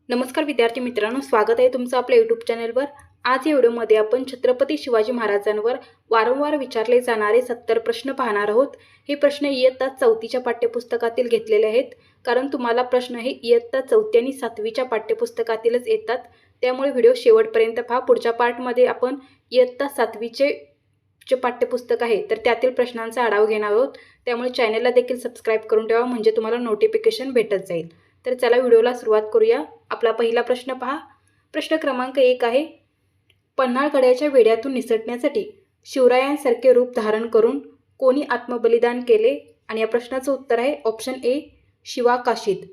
नमस्कार विद्यार्थी मित्रांनो, स्वागत आहे तुमचं आपल्या यूट्यूब चॅनलवर। आज या व्हिडिओमध्ये आपण छत्रपती शिवाजी महाराजांवर वारंवार विचारले जाणारे 70 प्रश्न पाहणार आहोत। हे प्रश्न इयत्ता 4च्या पाठ्यपुस्तकातील घेतलेले आहेत, कारण तुम्हाला प्रश्न हे इयत्ता 4 आणि 7वीच्या पाठ्यपुस्तकातीलच येतात। त्यामुळे व्हिडिओ शेवटपर्यंत पहा। पुढच्या पार्टमध्ये आपण इयत्ता 7वीचे जे पाठ्यपुस्तक आहे तर त्यातील प्रश्नांचा आढावा घेणार आहोत। त्यामुळे चॅनलला देखील सबस्क्राइब करून ठेवा, म्हणजे तुम्हाला नोटिफिकेशन भेटत जाईल। तर चला व्हिडिओला सुरुवात करूया। आपला पहिला प्रश्न पहा। प्रश्न क्रमांक 1 आहे, पन्हाळगडाच्या वेढ्यातून निसटण्यासाठी शिवरायांसारखे रूप धारण करून कोणी आत्मबलिदान केले? आणि या प्रश्नाचं उत्तर आहे ऑप्शन ए, शिवा काशीद।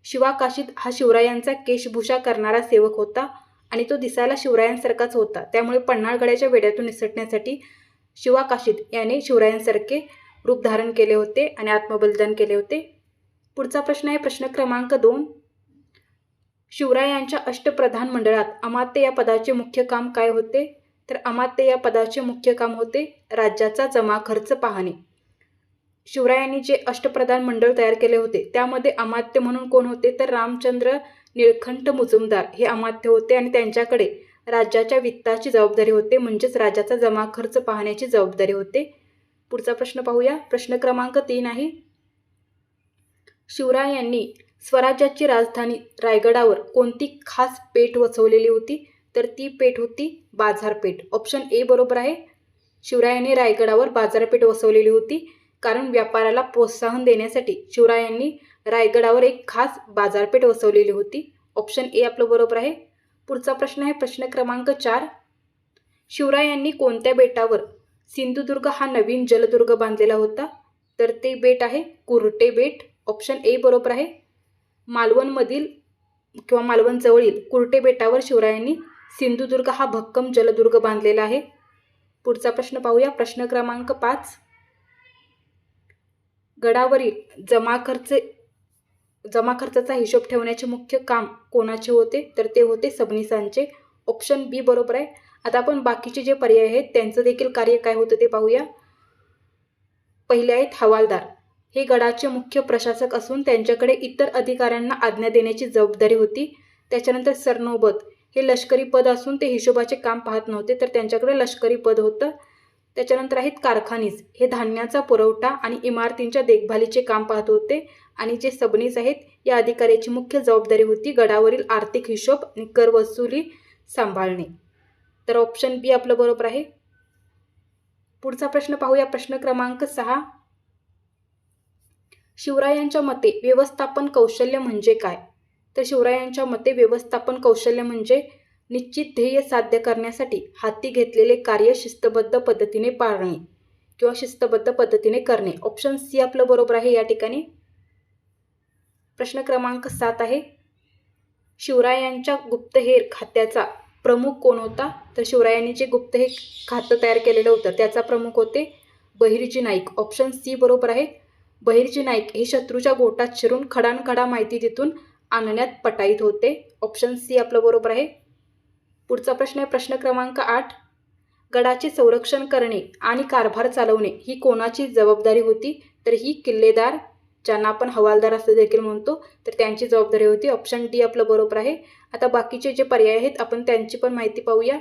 शिवा काशीद हा शिवरायांचा केशभूषा करणारा सेवक होता आणि तो दिसायला शिवरायांसारखाच होता। त्यामुळे पन्हाळगडाच्या वेढ्यातून निसटण्यासाठी शिवा काशीद याने शिवरायांसारखे रूप धारण केले होते आणि आत्मबलिदान केले होते। पुढचा प्रश्न आहे प्रश्न क्रमांक 2, शिवरायांच्या अष्टप्रधान मंडळात अमात्य या पदाचे मुख्य काम काय होते? तर अमात्य या पदाचे मुख्य काम होते राज्याचा जमा खर्च पाहणे। शिवरायांनी जे अष्टप्रधान मंडळ तयार केले होते त्यामध्ये अमात्य म्हणून कोण होते? तर रामचंद्र निळकंठ मुजुमदार हे अमात्य होते आणि त्यांच्याकडे राज्याच्या वित्ताची जबाबदारी होते, म्हणजेच राज्याचा जमा खर्च पाहण्याची जबाबदारी होते। पुढचा प्रश्न पाहूया। प्रश्न क्रमांक 3 आहे, शिवरायांनी स्वराज्याची राजधानी रायगडावर कोणती खास पेठ वसवलेली होती? तर ती पेठ होती बाजारपेठ। ऑप्शन ए बरोबर आहे। शिवरायांनी रायगडावर बाजारपेठ वसवलेली होती, कारण व्यापाराला प्रोत्साहन देण्यासाठी शिवरायांनी रायगडावर एक खास बाजारपेठ वसवलेली होती। ऑप्शन ए आपलं बरोबर आहे। पुढचा प्रश्न आहे प्रश्न क्रमांक 4, शिवरायांनी कोणत्या बेटावर सिंधुदुर्ग हा नवीन जलदुर्ग बांधलेला होता? तर ते बेट आहे कुर्टे बेट। ऑप्शन ए बरोबर आहे। मालवणमधील किंवा मालवणजवळील कुर्टे बेटावर शिवरायांनी सिंधुदुर्ग हा भक्कम जलदुर्ग बांधलेला आहे। पुढचा प्रश्न पाहूया। प्रश्न क्रमांक 5, गडावरील जमा खर्चाचा हिशोब ठेवण्याचे मुख्य काम कोणाचे होते? तर ते होते सबनीसांचे। ऑप्शन बी बरोबर आहे। आता आपण बाकीचे जे पर्याय आहेत त्यांचं देखील कार्य काय होतं ते पाहूया। पहिले आहेत हवालदार, हे गडाचे मुख्य प्रशासक असून त्यांच्याकडे इतर अधिकाऱ्यांना आज्ञा देण्याची जबाबदारी होती। त्याच्यानंतर सरनौबत, हे लष्करी पद असून ते हिशोबाचे काम पाहत नव्हते, तर त्यांच्याकडे लष्करी पद होतं। त्याच्यानंतर आहेत कारखानीस, हे धान्याचा पुरवठा आणि इमारतींच्या देखभालीचे काम पाहत होते। आणि जे सबनीस आहेत या अधिकाऱ्याची मुख्य जबाबदारी होती गडावरील आर्थिक हिशोब आणि कर वसुली सांभाळणे। तर ऑप्शन बी आपलं बरोबर आहे। पुढचा प्रश्न पाहूया। प्रश्न क्रमांक 6, शिवरायांच्या मते व्यवस्थापन कौशल्य म्हणजे काय? तर शिवरायांच्या मते व्यवस्थापन कौशल्य म्हणजे निश्चित ध्येय साध्य करण्यासाठी हाती घेतलेले कार्य शिस्तबद्ध पद्धतीने पाळणे किंवा शिस्तबद्ध पद्धतीने करणे। ऑप्शन सी आपलं बरोबर आहे या ठिकाणी। प्रश्न क्रमांक 7 आहे, शिवरायांच्या गुप्तहेर खात्याचा प्रमुख कोण होता? तर शिवरायांनी जे गुप्तहेर खातं तयार केलेलं होतं त्याचा प्रमुख होते बहिर्जी नाईक। ऑप्शन सी बरोबर आहे। बहिर्जी नाईक हे शत्रूच्या गोटात शिरून खडानखडा माहिती तिथून आणण्यात पटाईत होते। ऑप्शन सी आपलं बरोबर आहे। पुढचा प्रश्न आहे प्रश्न क्रमांक 8, गडाचे संरक्षण करणे आणि कारभार चालवणे ही कोणाची जबाबदारी होती? तर ही किल्लेदार, ज्यांना आपण हवालदार असं देखील म्हणतो, तर त्यांची जबाबदारी होती। ऑप्शन डी आपलं बरोबर आहे। आता बाकीचे जे पर्याय आहेत आपण त्यांची पण माहिती पाहूया।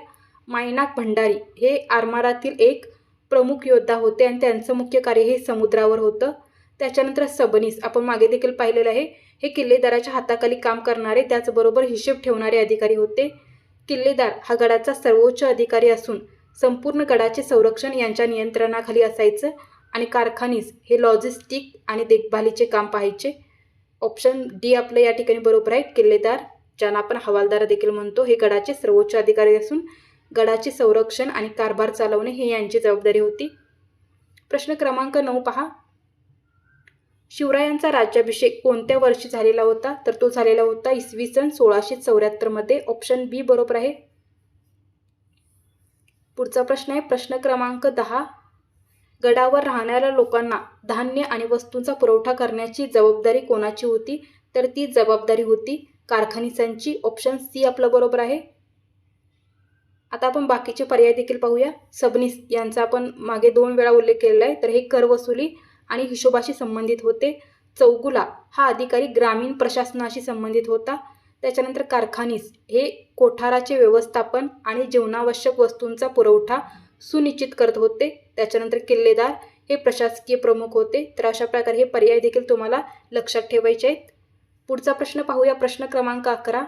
मायनाक भंडारी हे आरमारातील एक प्रमुख योद्धा होते आणि त्यांचं मुख्य कार्य हे समुद्रावर होतं। त्याच्यानंतर सबनीस आपण मागे देखील पाहिलेलं आहे, हे किल्लेदाराच्या हाताखाली काम करणारे त्याचबरोबर हिशेब ठेवणारे अधिकारी होते। किल्लेदार हा गडाचा सर्वोच्च अधिकारी असून संपूर्ण गडाचे संरक्षण यांच्या नियंत्रणाखाली असायचं। आणि कारखानीस हे लॉजिस्टिक आणि देखभालीचे काम पाहायचे। ऑप्शन डी आपलं या ठिकाणी बरोबर आहे। किल्लेदार, ज्यांना आपण हवालदार देखील म्हणतो, हे गडाचे सर्वोच्च अधिकारी असून गडाचे संरक्षण आणि कारभार चालवणे हे यांची जबाबदारी होती। प्रश्न क्रमांक 9 पहा, शिवरायांचा राज्याभिषेक कोणत्या वर्षी झालेला होता? तर तो झालेला होता इसवी सन 1674 मध्ये। ऑप्शन बी बरोबर आहे। पुढचा प्रश्न आहे प्रश्न क्रमांक 10, गडावर राहणाऱ्या लोकांना धान्य आणि वस्तूंचा पुरवठा करण्याची जबाबदारी कोणाची होती? तर ती जबाबदारी होती कारखानीसांची। ऑप्शन सी आपलं बरोबर आहे। आता आपण बाकीचे पर्याय देखील पाहूया। सबनीस यांचा आपण मागे 2 वेळा उल्लेख केलेला आहे, तर हे कर वसुली आणि हिशोबाशी संबंधित होते। चौगुला हा अधिकारी ग्रामीण प्रशासनाशी संबंधित होता। त्याच्यानंतर कारखानीस हे कोठाराचे व्यवस्थापन आणि जीवनावश्यक वस्तूंचा पुरवठा सुनिश्चित करत होते. त्याच्यानंतर किल्लेदार हे प्रशासकीय प्रमुख होते. तर अशा प्रकारे हे पर्याय देखील तुम्हाला लक्षात ठेवायचे आहेत. पुढचा प्रश्न पाहूया. प्रश्न क्रमांक 11.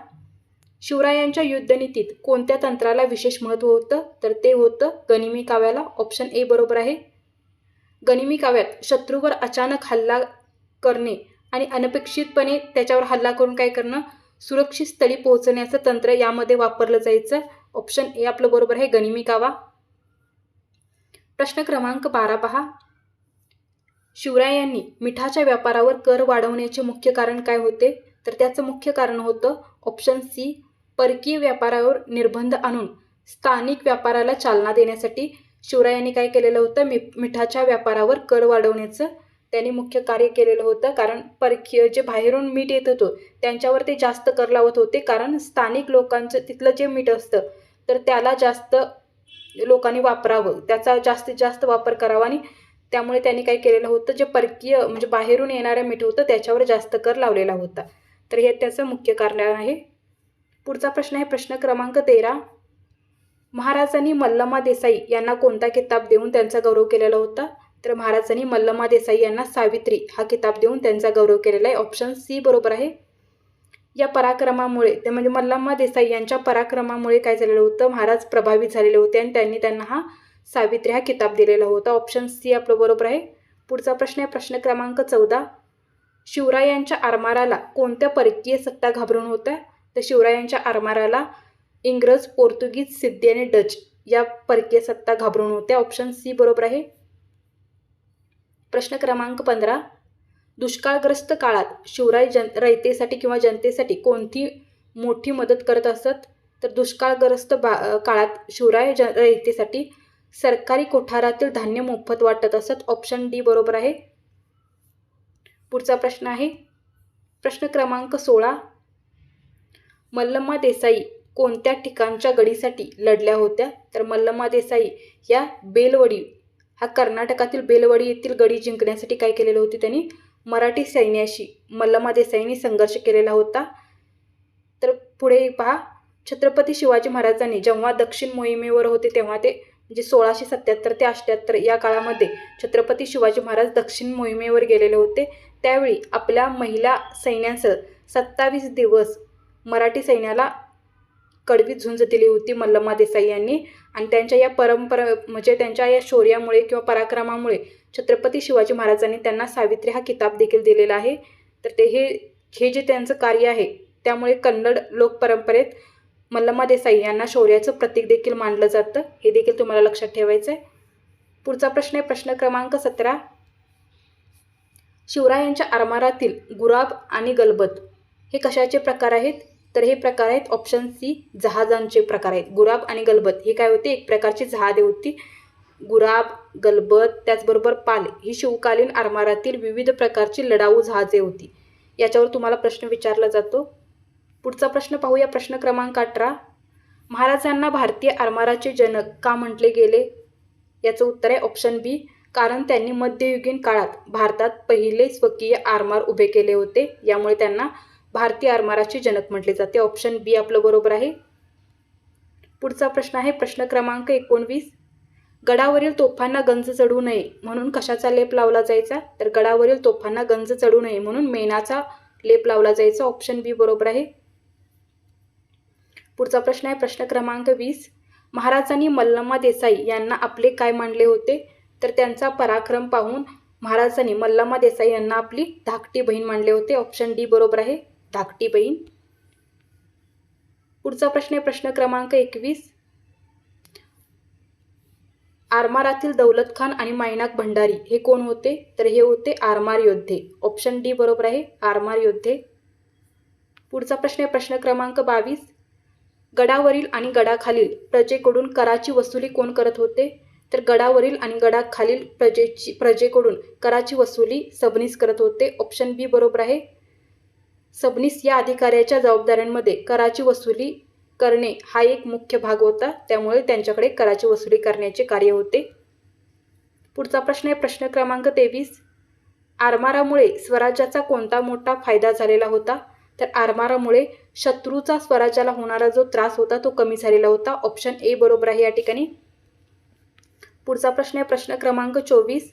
शिवरायांच्या युद्धनीतीत कोणत्या तंत्राला विशेष महत्त्व होतं? तर ते होतं गनिमी काव्याला. ऑप्शन ए बरोबर आहे. गनिमी काव्यात शत्रूवर अचानक हल्ला करणे आणि अनपेक्षितपणे त्याच्यावर हल्ला करून काय करणं, सुरक्षित स्थळी पोहोचण्याचं तंत्र यामध्ये वापरलं जायचं. ऑप्शन ए आपलं बरोबर आहे, गनिमी कावा. प्रश्न क्रमांक 12 पहा. शिवरायांनी मिठाच्या व्यापारावर कर वाढवण्याचे मुख्य कारण काय होते? तर त्याचं मुख्य कारण होतं ऑप्शन सी, परकीय व्यापारावर निर्बंध आणून स्थानिक व्यापाराला चालना देण्यासाठी शिवरायांनी काय केलेलं होतं, मिठाच्या व्यापारावर कर वाढवण्याचं त्यांनी मुख्य कार्य केलेलं होतं. कारण परकीय जे बाहेरून मीठ येत होतं त्यांच्यावर ते जास्त कर लावत होते. कारण स्थानिक लोकांचं तिथलं जे मीठ असतं तर त्याला जास्त लोकांनी वापरावं, त्याचा जास्तीत जास्त वापर करावा आणि त्यामुळे त्यांनी काय केलेलं होतं, जे परकीय म्हणजे बाहेरून येणारं मीठ होतं त्याच्यावर जास्त कर लावलेला होता. तर हे त्याचं मुख्य कारण आहे. पुढचा प्रश्न आहे प्रश्न क्रमांक 13. महाराजांनी मल्लमा देसाई यांना कोणता किताब देऊन त्यांचा गौरव केलेला होता? तर महाराजांनी मल्लमा देसाई यांना सावित्री हा किताब देऊन त्यांचा गौरव केलेला आहे. ऑप्शन सी बरोबर आहे. या पराक्रमामुळे ते म्हणजे मल्लमा देसाई यांच्या पराक्रमामुळे काय झालेलं होतं, महाराज प्रभावित झालेले होते आणि त्यांनी त्यांना हा सावित्री हा किताब दिलेला होता. ऑप्शन सी आपलं बरोबर आहे. पुढचा प्रश्न आहे प्रश्न क्रमांक 14. शिवरायांच्या आरमाराला कोणत्या परकीय सत्ता घाबरून होत्या? तर शिवरायांच्या आरमाराला इंग्रज, पोर्तुगीज, सिद्धी आणि डच या परकीय सत्ता घाबरून होत्या. ऑप्शन सी बरोबर आहे. प्रश्न क्रमांक 15. दुष्काळग्रस्त काळात शिवराय रयतेसाठी किंवा जनतेसाठी कोणती मोठी मदत करत असत? तर दुष्काळग्रस्त काळात शिवराय रयतेसाठी सरकारी कोठारातील धान्य मोफत वाटत असत. ऑप्शन डी बरोबर आहे. पुढचा प्रश्न आहे प्रश्न क्रमांक 16. मल्लमा देसाई कोणत्या ठिकाणच्या गडीसाठी लढल्या होत्या? तर मल्लमा देसाई या बेलवडी हा कर्नाटकातील बेलवडी येथील गडी जिंकण्यासाठी काय केलेलं होते, त्यांनी मराठी सैन्याशी मल्लमा देसाईंनी संघर्ष केलेला होता. तर पुढे पहा. छत्रपती शिवाजी महाराजांनी जेव्हा दक्षिण मोहिमेवर होते तेव्हा ते म्हणजे 1677 ते 78 या काळामध्ये छत्रपती शिवाजी महाराज दक्षिण मोहिमेवर गेलेले होते. त्यावेळी आपल्या महिला सैन्यासह 27 दिवस मराठी सैन्याला कडवी झुंज दिली होती मल्लमा देसाई यांनी. आणि त्यांच्या या म्हणजे त्यांच्या या शौर्यामुळे किंवा पराक्रमामुळे छत्रपती शिवाजी महाराजांनी त्यांना सावित्री हा किताब देखील दिलेला आहे. तर ते हे जे त्यांचं कार्य आहे त्यामुळे कन्नड लोकपरंपरेत मल्लमा देसाई यांना शौर्याचं प्रतीक देखील मानलं जातं. हे देखील तुम्हाला लक्षात ठेवायचं आहे. पुढचा प्रश्न आहे प्रश्न क्रमांक 17. शिवरायांच्या आरमारातील गुराब आणि गलबत हे कशाचे प्रकार आहेत? तर हे प्रकार आहेत ऑप्शन सी, जहाजांचे प्रकार आहेत. गुराब आणि गलबत हे काय होते, एक प्रकारची जहाजे होती. गुराब, गलबत त्याचबरोबर पाल ही शिवकालीन आरमारातील विविध प्रकारची लढाऊ जहाजे होती. याच्यावर तुम्हाला प्रश्न विचारला जातो. पुढचा प्रश्न पाहूया प्रश्न क्रमांक 18. महाराजांना भारतीय आरमाराचे जनक का म्हटले गेले? याचं उत्तर आहे ऑप्शन बी, कारण त्यांनी मध्ययुगीन काळात भारतात पहिले स्वकीय आरमार उभे केले होते. यामुळे त्यांना भारतीय आरमाराचे जनक म्हटले जाते. ऑप्शन बी आपलं बरोबर आहे. पुढचा प्रश्न आहे प्रश्न क्रमांक 19. गडावरील तोफांना गंज चढू नये म्हणून कशाचा लेप लावला जायचा? तर गडावरील तोफांना गंज चढू नये म्हणून मेणाचा लेप लावला जायचा. ऑप्शन बी बरोबर आहे. पुढचा प्रश्न आहे प्रश्न क्रमांक 20. महाराजांनी मल्लमा देसाई यांना आपले काय मानले होते? तर त्यांचा पराक्रम पाहून महाराजांनी मल्लमा देसाई यांना आपली धाकटी बहीण मानले होते. ऑप्शन डी बरोबर आहे, धाकटी बहीण. पुढचा प्रश्न आहे प्रश्न क्रमांक 21. आरमारातील दौलत खान आणि मायनाक भंडारी हे कोण होते? तर हे होते आरमार योद्धे. ऑप्शन डी बरोबर आहे, आरमार योद्धे. पुढचा प्रश्न आहे प्रश्न क्रमांक 22. गडावरील आणि गडाखालील प्रजेकडून कराची वसुली कोण करत होते? तर गडावरील आणि गडाखालील प्रजेकडून कराची वसुली सबनीस करत होते. ऑप्शन बी बरोबर आहे. सबनीस या अधिकाऱ्याच्या जबाबदाऱ्यांमध्ये कराची वसुली करणे हा एक मुख्य भाग होता. त्यामुळे त्यांच्याकडे कराची वसुली करण्याचे कार्य होते. पुढचा प्रश्न आहे प्रश्न क्रमांक 23. आरमारामुळे स्वराज्याचा कोणता मोठा फायदा झालेला होता? तर आरमारामुळे शत्रूचा स्वराज्याला होणारा जो त्रास होता तो कमी झालेला होता. ऑप्शन ए बरोबर आहे या ठिकाणी. पुढचा प्रश्न आहे प्रश्न क्रमांक 24.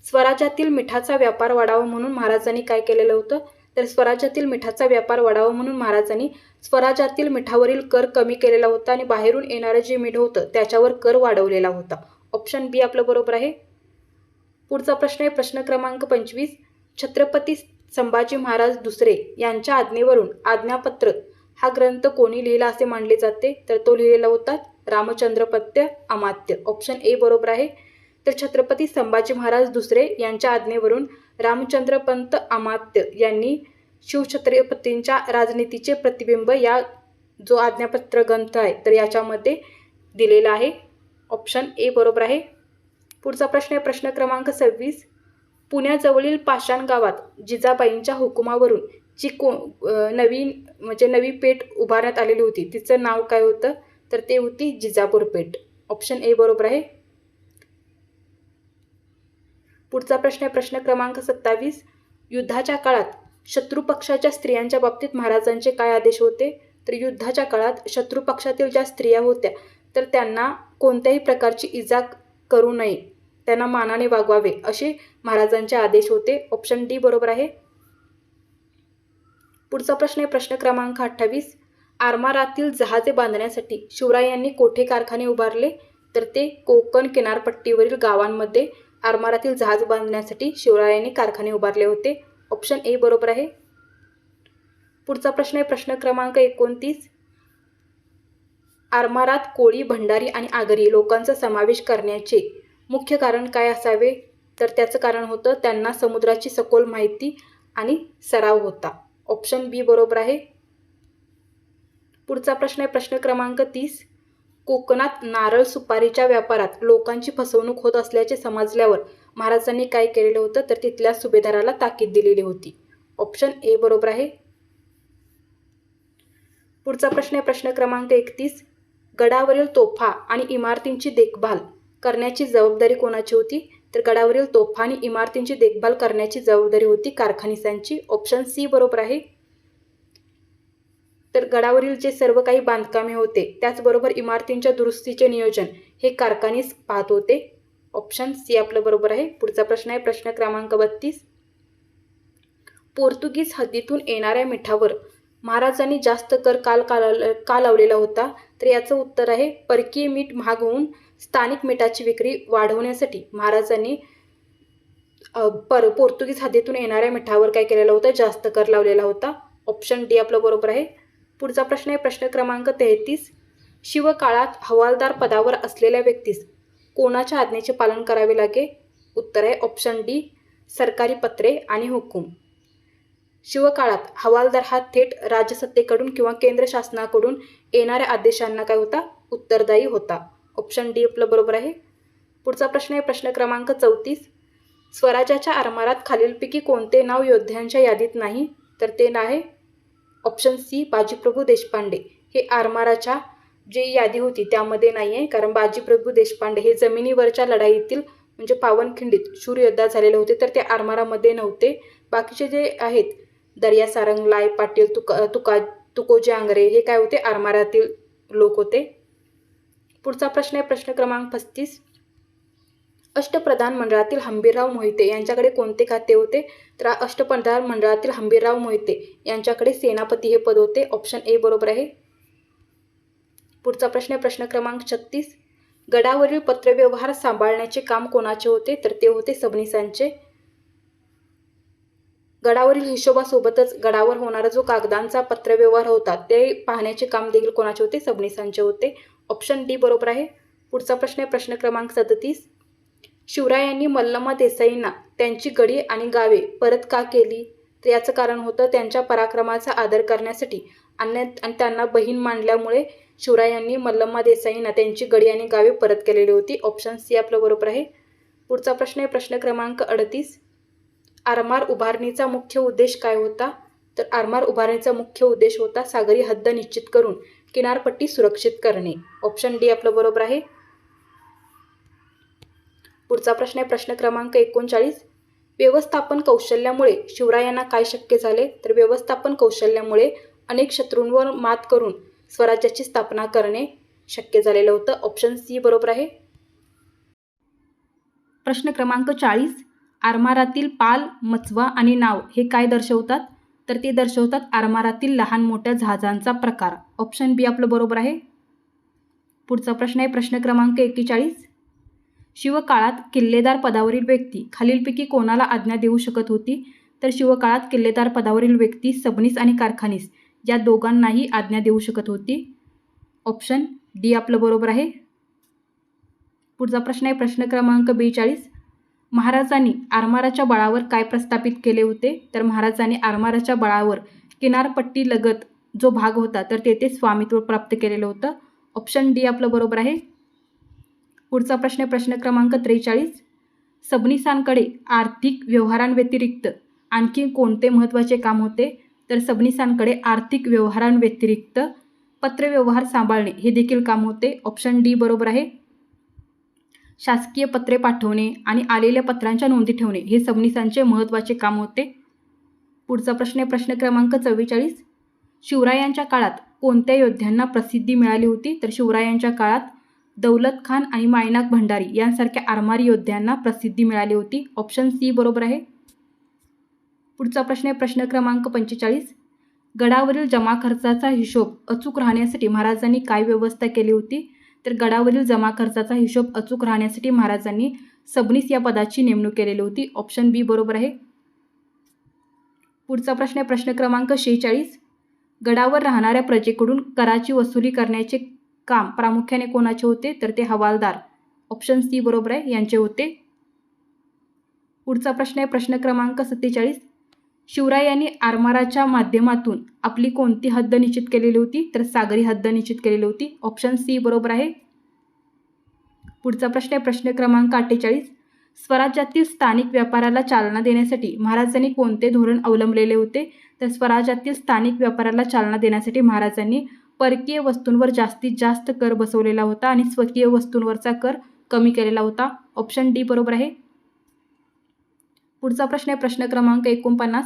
स्वराज्यातील मिठाचा व्यापार वाढावा म्हणून महाराजांनी काय केलेलं होतं? तर स्वराज्यातील मिठाचा व्यापार वाढावा म्हणून महाराजांनी स्वराज्यातील मिठावरील कर कमी केलेला होता आणि बाहेरून येणारं जे मीठ होतं त्याच्यावर कर वाढवलेला होता. ऑप्शन बी आपलं बरोबर आहे. पुढचा प्रश्न आहे प्रश्न क्रमांक 25. छत्रपती संभाजी महाराज दुसरे यांच्या आज्ञेवरून आज्ञापत्र हा ग्रंथ कोणी लिहिला असे मानले जाते? तर तो लिहिलेला होता रामचंद्रपत्य अमात्य. ऑप्शन ए बरोबर आहे. तर छत्रपती संभाजी महाराज दुसरे यांच्या आज्ञेवरून रामचंद्रपंत अमात्य यांनी शिवछत्रपतींच्या राजनीतीचे प्रतिबिंब या जो आज्ञापत्र ग्रंथ आहे तर याच्यामध्ये दिलेला आहे. ऑप्शन ए बरोबर आहे. पुढचा प्रश्न आहे प्रश्न क्रमांक 26. पुण्याजवळील पाषाण गावात जिजाबाईंच्या हुकुमावरून जी नवी पेठ उभारण्यात आलेली होती तिचं नाव काय होतं? तर ते होती जिजापूर पेठ. ऑप्शन ए बरोबर आहे. पुढचा प्रश्न आहे प्रश्न क्रमांक 27. युद्धाच्या काळात शत्रुपक्षाच्या स्त्रियांच्या बाबतीत महाराजांचे काय आदेश होते? तर युद्धाच्या काळात शत्रुपक्षातील ज्या स्त्रिया होत्या तर त्यांना कोणत्याही प्रकारची इजा करू नये, त्यांना मानाने वागवावे असे महाराजांचे आदेश होते. ऑप्शन डी बरोबर आहे. पुढचा प्रश्न आहे प्रश्न क्रमांक 28. आरमारातील जहाजे बांधण्यासाठी शिवरायांनी कोठे कारखाने उभारले? तर ते कोकण किनारपट्टीवरील गावांमध्ये आरमारातील जहाज बांधण्यासाठी शिवरायांनी कारखाने उभारले होते. ऑप्शन ए बरोबर आहे. पुढचा प्रश्न आहे प्रश्न क्रमांक 29. आरमारात कोळी, भंडारी आणि आगरी लोकांचा समावेश करण्याचे मुख्य कारण काय असावे? तर त्याचं कारण होतं त्यांना समुद्राची सखोल माहिती आणि सराव होता. ऑप्शन बी बरोबर आहे. पुढचा प्रश्न आहे प्रश्न क्रमांक 30. कोकणात नारळ सुपारीच्या व्यापारात लोकांची फसवणूक होत असल्याचे समजल्यावर महाराजांनी काय केलेलं होतं? तर तिथल्या सुभेदाराला ताकीद दिलेली होती. ऑप्शन ए बरोबर आहे. पुढचा प्रश्न आहे प्रश्न क्रमांक 31. गडावरील तोफा आणि इमारतींची देखभाल करण्याची जबाबदारी कोणाची होती? तर गडावरील तोफा आणि इमारतींची देखभाल करण्याची जबाबदारी होती कारखानीसांची. ऑप्शन सी बरोबर आहे. तर गडावरील जे सर्व काही बांधकामे होते त्याचबरोबर इमारतींच्या दुरुस्तीचे नियोजन हे कारखानीस पाहत होते. ऑप्शन सी आपलं बरोबर आहे. पुढचा प्रश्न आहे प्रश्न क्रमांक 32. पोर्तुगीज हद्दीतून येणाऱ्या मिठावर महाराजांनी जास्त कर का लावलेला होता? तर याचं उत्तर आहे परकीय मीठ महाग होऊन स्थानिक मिठाची विक्री वाढवण्यासाठी महाराजांनी पोर्तुगीज हद्दीतून येणाऱ्या मिठावर काय केलेलं होतं? जास्त कर लावलेला होता. ऑप्शन डी आपलं बरोबर आहे. पुढचा प्रश्न आहे प्रश्न क्रमांक 33. शिवकाळात हवालदार पदावर असलेल्या व्यक्तीस कोणाच्या आज्ञेचे पालन करावे लागे? उत्तर आहे ऑप्शन डी सरकारी पत्रे आणि हुकूम. शिवकाळात हवालदार हा थेट राजसत्तेकडून किंवा केंद्र शासनाकडून येणाऱ्या आदेशांना काय होता? उत्तरदायी होता. ऑप्शन डी आपलं बरोबर आहे. पुढचा प्रश्न आहे प्रश्न क्रमांक 34. स्वराज्याच्या आरमारात खालीलपैकी कोणते नाव योद्ध्यांच्या यादीत नाही? तर ते आहे ऑप्शन सी बाजीप्रभू देशपांडे. हे आरमाराच्या जे यादी होती त्यामध्ये नाही आहे, कारण बाजीप्रभू देशपांडे हे जमिनीवरच्या लढाईतील म्हणजे पावनखिंडीत शूर योद्धा झालेले होते तर ते आरमारामध्ये नव्हते. बाकीचे जे आहेत दर्या सारंग, लाय पाटील, तुकोजी आंग्रे हे काय होते? आरमारातील लोक होते. पुढचा प्रश्न आहे प्रश्न क्रमांक 35. अष्टप्रधान मंडळातील हंबीरराव मोहिते यांच्याकडे कोणते खाते होते? तर अष्टप्रधान मंडळातील हंबीरराव मोहिते यांच्याकडे सेनापती हे पद होते. ऑप्शन ए बरोबर आहे. पुढचा प्रश्न आहे प्रश्न क्रमांक 36. गडावरील पत्रव्यवहार सांभाळण्याचे काम कोणाचे होते? तर ते होते सबनीसांचे. गडावरील हिशोबासोबतच गडावर होणारा जो कागदांचा पत्रव्यवहार होता ते पाहण्याचे काम देखील कोणाचे होते? सबनीसांचे होते. ऑप्शन डी बरोबर आहे. पुढचा प्रश्न आहे प्रश्न क्रमांक 37. शिवरायांनी मल्लम्मा देसाईंना त्यांची गडी आणि गावे परत का केली? तर याचं कारण होतं त्यांच्या पराक्रमाचा आदर करण्यासाठी आणि त्यांना बहीण मानल्यामुळे शिवरायांनी मल्लम्मा देसाईंना त्यांची गडी आणि गावे परत केलेली होती. ऑप्शन सी आपलं बरोबर आहे. पुढचा प्रश्न आहे प्रश्न क्रमांक 38. आरमार उभारणीचा मुख्य उद्देश काय होता? तर आरमार उभारणीचा मुख्य उद्देश होता सागरी हद्द निश्चित करून किनारपट्टी सुरक्षित करणे. ऑप्शन डी आपलं बरोबर आहे. पुढचा प्रश्न आहे प्रश्न क्रमांक 39. व्यवस्थापन कौशल्यामुळे शिवरायांना काय शक्य झाले? तर व्यवस्थापन कौशल्यामुळे अनेक शत्रूंवर मात करून स्वराज्याची स्थापना करणे शक्य झालेलं होतं. ऑप्शन सी बरोबर आहे. प्रश्न क्रमांक 40. आरमारातील पाल, मचवा आणि नाव हे काय दर्शवतात? तर ते दर्शवतात आरमारातील लहान मोठ्या जहाजांचा प्रकार. ऑप्शन बी आपलं बरोबर आहे. पुढचा प्रश्न आहे प्रश्न क्रमांक 41. शिवकाळात किल्लेदार पदावरील व्यक्ती खालीलपैकी कोणाला आज्ञा देऊ शकत होती? तर शिवकाळात किल्लेदार पदावरील व्यक्ती सबनीस आणि कारखानीस या दोघांनाही आज्ञा देऊ शकत होती. ऑप्शन डी आपलं बरोबर आहे. पुढचा प्रश्न आहे प्रश्न क्रमांक 42. महाराजांनी आरमाराच्या बळावर काय प्रस्थापित केले होते? तर महाराजांनी आरमाराच्या बळावर किनारपट्टी लगत जो भाग होता तर तेथे स्वामित्व प्राप्त केलेलं होतं. ऑप्शन डी आपलं बरोबर आहे. पुढचा प्रश्न आहे प्रश्न क्रमांक 43. सबनीसांकडे आर्थिक व्यवहारांव्यतिरिक्त आणखी कोणते महत्त्वाचे काम होते? तर सबनीसांकडे आर्थिक व्यवहारांव्यतिरिक्त पत्रव्यवहार सांभाळणे हे देखील काम होते. ऑप्शन डी बरोबर आहे. शासकीय पत्रे पाठवणे आणि आलेल्या पत्रांच्या नोंदी ठेवणे हे सबनीसांचे महत्त्वाचे काम होते. पुढचा प्रश्न आहे प्रश्न क्रमांक 44. शिवरायांच्या काळात कोणत्या योद्ध्यांना प्रसिद्धी मिळाली होती? तर शिवरायांच्या काळात दौलत खान आणि मायनाक भंडारी यांसारख्या आरमारी योद्ध्यांना प्रसिद्धी मिळाली होती. ऑप्शन सी बरोबर आहे. पुढचा प्रश्न आहे प्रश्न क्रमांक 45. गडावरील जमा खर्चाचा हिशोब अचूक राहण्यासाठी महाराजांनी काय व्यवस्था केली होती? तर गडावरील जमा खर्चाचा हिशोब अचूक राहण्यासाठी महाराजांनी सबनीस या पदाची नेमणूक केलेली होती. ऑप्शन बी बरोबर आहे. पुढचा प्रश्न आहे प्रश्न क्रमांक 46. गडावर राहणाऱ्या प्रजेकडून कराची वसुली करण्याचे काम प्रामुख्याने कोणाचे होते? तर ते हवालदार ऑप्शन सी बरोबर आहे यांचे होते. पुढचा प्रश्न आहे प्रश्न क्रमांक 47. शिवरायांनी आरमाराच्या माध्यमातून आपली कोणती हद्द निश्चित केलेली होती? तर सागरी हद्द निश्चित केलेली होती. ऑप्शन सी बरोबर आहे. पुढचा प्रश्न आहे प्रश्न क्रमांक 48. स्वराज्यातील स्थानिक व्यापाराला चालना देण्यासाठी महाराजांनी कोणते धोरण अवलंबलेले होते? तर स्वराज्यातील स्थानिक व्यापाराला चालना देण्यासाठी महाराजांनी परकीय वस्तूंवर जास्तीत जास्त कर बसवलेला होता आणि स्वकीय वस्तूंवरचा कर कमी केलेला होता. ऑप्शन डी बरोबर आहे. पुढचा प्रश्न आहे प्रश्न क्रमांक 49.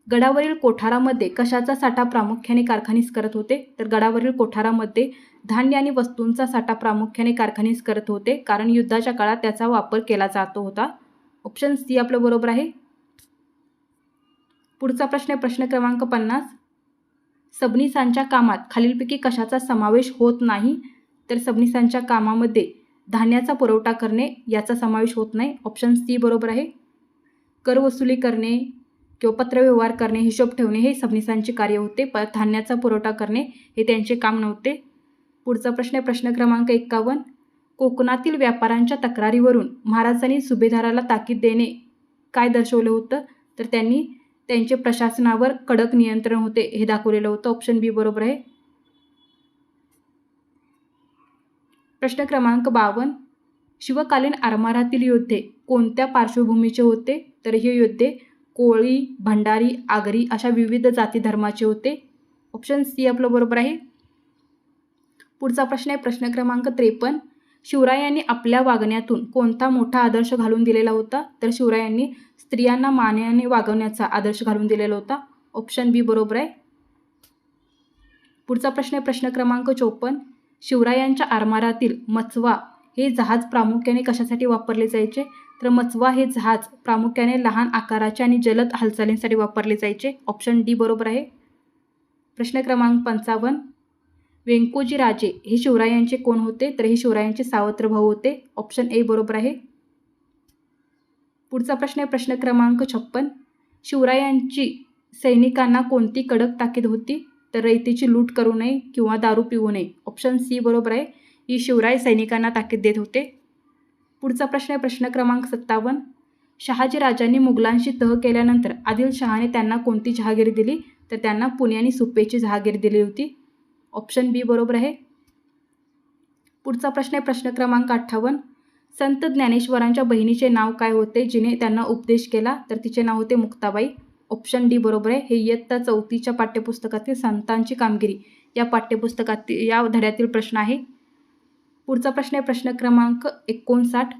गडावरील कोठारामध्ये कशाचा साठा प्रामुख्याने कारखानीस करत होते? तर गडावरील कोठारामध्ये धान्य आणि वस्तूंचा साठा प्रामुख्याने कारखानीस करत होते, कारण युद्धाच्या काळात त्याचा वापर केला जात होता. ऑप्शन सी आपलं बरोबर आहे. पुढचा प्रश्न आहे प्रश्न क्रमांक 50. सबनीसांच्या कामात खालीलपैकी कशाचा समावेश होत नाही? तर सबनीसांच्या कामामध्ये धान्याचा पुरवठा करणे याचा समावेश होत नाही. ऑप्शन सी बरोबर आहे. कर वसुली करणे किंवा पत्रव्यवहार करणे, हिशोब ठेवणे हे सबनीसांचे कार्य होते. धान्याचा पुरवठा करणे हे त्यांचे काम नव्हते. पुढचा प्रश्न आहे प्रश्न क्रमांक 51. कोकणातील व्यापाऱ्यांच्या तक्रारीवरून महाराजांनी सुभेदाराला ताकीद देणे काय दर्शवलं होतं? तर त्यांनी त्यांचे प्रशासनावर कडक नियंत्रण होते हे दाखवलेलं होतं. ऑप्शन बी बरोबर आहे. प्रश्न क्रमांक 52. शिवकालीन आरमारातील योद्धे कोणत्या पार्श्वभूमीचे होते? तर हे योद्धे कोळी, भंडारी, आगरी अशा विविध जाती धर्माचे होते. ऑप्शन सी आपलं बरोबर आहे. पुढचा प्रश्न आहे प्रश्न क्रमांक 53. शिवरायांनी आपल्या वागण्यातून कोणता मोठा आदर्श घालून दिलेला होता? तर शिवरायांनी स्त्रियांना मानाने वागवण्याचा आदर्श घालून दिलेला होता. ऑप्शन बी बरोबर आहे. पुढचा प्रश्न आहे प्रश्न क्रमांक 54. शिवरायांच्या आरमारातील मचवा हे जहाज प्रामुख्याने कशासाठी वापरले जायचे? तर मचवा हे जहाज प्रामुख्याने लहान आकाराचे आणि जलद हालचालींसाठी वापरले जायचे. ऑप्शन डी बरोबर आहे. प्रश्न क्रमांक 55. व्यंकोजी राजे हे शिवरायांचे कोण होते? तर हे शिवरायांचे सावत्र भाऊ होते. ऑप्शन ए बरोबर आहे. पुढचा प्रश्न आहे प्रश्न क्रमांक 56. शिवरायांची सैनिकांना कोणती कडक ताकीद होती? तर रयतेची लूट करू नये किंवा दारू पिऊ नये. ऑप्शन सी बरोबर आहे. ही शिवराय सैनिकांना ताकीद देत होते. पुढचा प्रश्न आहे प्रश्न क्रमांक 57. शहाजी राजांनी मुघलांशी तह केल्यानंतर आदिलशहाने त्यांना कोणती जहागिरी दिली? तर त्यांना पुणे आणि सुप्पेची जहागिरी दिली होती. ऑप्शन बी बरोबर आहे. पुढचा प्रश्न आहे प्रश्न क्रमांक 58. संत ज्ञानेश्वरांच्या बहिणीचे नाव काय होते जिने त्यांना उपदेश केला? तर तिचे नाव होते मुक्ताबाई. ऑप्शन डी बरोबर आहे. हे इयत्ता 4च्या पाठ्यपुस्तकातील संतांची कामगिरी या पाठ्यपुस्तकातील या धड्यातील प्रश्न आहे. पुढचा प्रश्न आहे प्रश्न क्रमांक 59.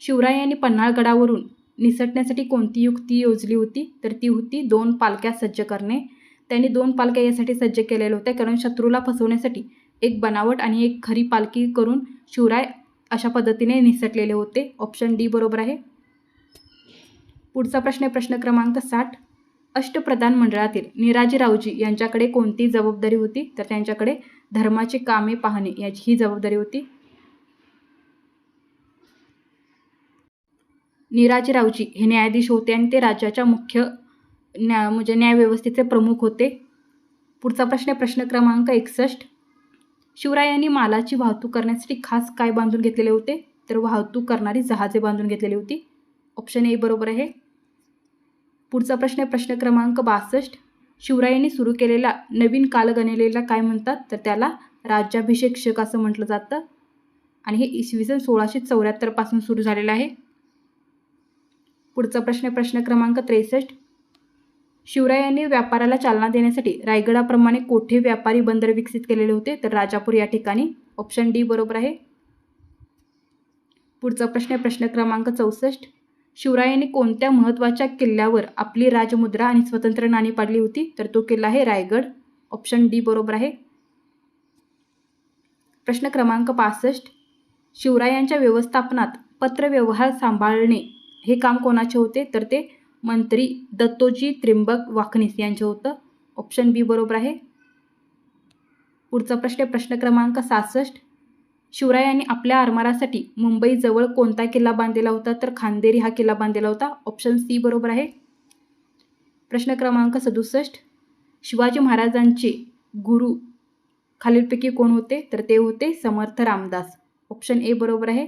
शिवरायांनी पन्हाळगडावरून निसटण्यासाठी कोणती युक्ती योजली होती? तर ती होती 2 पालख्या सज्ज करणे. त्यांनी 2 पालख्या यासाठी सज्ज केलेल्या होत्या, कारण शत्रूला फसवण्यासाठी एक बनावट आणि एक खरी पालखी करून शिवराय अशा पद्धतीने निसटलेले होते. ऑप्शन डी बरोबर आहे. पुढचा प्रश्न आहे प्रश्न क्रमांक 60. अष्टप्रधान मंडळातील निराजीरावजी यांच्याकडे कोणती जबाबदारी होती? तर त्यांच्याकडे धर्माची कामे पाहणे याची ही जबाबदारी होती. निराजीरावजी हे न्यायाधीश होते आणि ते राज्याच्या मुख्य म्हणजे न्यायव्यवस्थेचे प्रमुख होते. पुढचा प्रश्न आहे प्रश्न क्रमांक 61. शिवरायांनी मालाची वाहतूक करण्यासाठी खास काय बांधून घेतलेले होते? तर वाहतूक करणारी जहाजे बांधून घेतलेली होती. ऑप्शन ए बरोबर आहे. पुढचा प्रश्न आहे प्रश्न क्रमांक 62. शिवरायांनी सुरू केलेला नवीन कालगणनेला काय म्हणतात? तर त्याला राज्याभिषेक शक असं म्हटलं जातं आणि हे इसवी सन 1674 पासून सुरू झालेलं आहे. पुढचा प्रश्न आहे प्रश्न क्रमांक 63. शिवरायांनी व्यापाराला चालना देण्यासाठी रायगडाप्रमाणे कोठे व्यापारी बंदर विकसित केलेले होते? तर राजापूर या ठिकाणी. ऑप्शन डी बरोबर आहे. पुढचा प्रश्न आहे प्रश्न क्रमांक 64. शिवरायांनी कोणत्या महत्त्वाच्या किल्ल्यावर आपली राजमुद्रा आणि स्वतंत्र नाणी पाडली होती? तर तो किल्ला आहे रायगड. ऑप्शन डी बरोबर आहे. प्रश्न क्रमांक 65. शिवरायांच्या व्यवस्थापनात पत्रव्यवहार सांभाळणे हे काम कोणाचे होते? तर ते मंत्री दत्तोजी त्र्यंबक वाकनीस यांचे होतं. ऑप्शन बी बरोबर आहे. पुढचा प्रश्न आहे प्रश्न क्रमांक 66. शिवरायांनी आपल्या आरमारासाठी मुंबईजवळ कोणता किल्ला बांधलेला होता? तर खांदेरी हा किल्ला बांधलेला होता. ऑप्शन सी बरोबर आहे. प्रश्न क्रमांक 67. शिवाजी महाराजांचे गुरु खालीलपैकी कोण होते? तर ते होते समर्थ रामदास. ऑप्शन ए बरोबर आहे.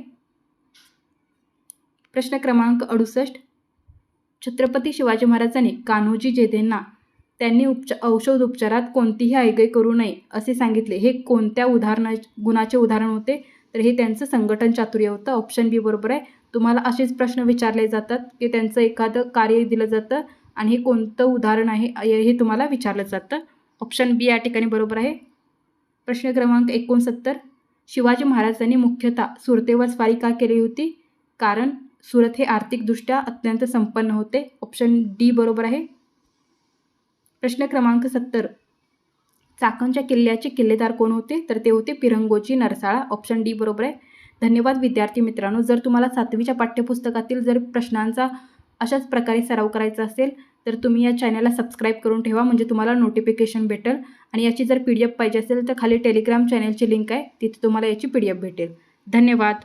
प्रश्न क्रमांक 68. छत्रपती शिवाजी महाराजांनी कान्होजी जेधेंना त्यांनी औषध उपचारात कोणतीही आयगय करू नये असे सांगितले. हे कोणत्या गुणाचे उदाहरण होते? तर हे त्यांचं संघटन चातुर्य होतं. ऑप्शन बी बरोबर आहे. तुम्हाला असेच प्रश्न विचारले जातात की त्यांचं एखादं कार्य दिलं जातं आणि हे कोणतं उदाहरण आहे हे तुम्हाला विचारलं जातं. ऑप्शन बी या ठिकाणी बरोबर आहे. प्रश्न क्रमांक 69. शिवाजी महाराजांनी मुख्यतः सुरतेवर स्वारी का केली होती? कारण सुरत हे आर्थिकदृष्ट्या अत्यंत संपन्न होते. ऑप्शन डी बरोबर आहे. प्रश्न क्रमांक 70. चाकणच्या किल्ल्याचे किल्लेदार कोण होते? तर ते होते पिरंगोजी नरसाळा. ऑप्शन डी बरोबर आहे. धन्यवाद विद्यार्थी मित्रांनो. जर तुम्हाला 7वीच्या पाठ्यपुस्तकातील जर प्रश्नांचा अशाच प्रकारे सराव करायचा असेल तर तुम्ही या चॅनलला सबस्क्राईब करून ठेवा, म्हणजे तुम्हाला नोटिफिकेशन भेटेल. आणि याची जर PDF पाहिजे असेल तर खाली टेलिग्राम चॅनलची लिंक आहे, तिथे तुम्हाला याची PDF भेटेल. धन्यवाद.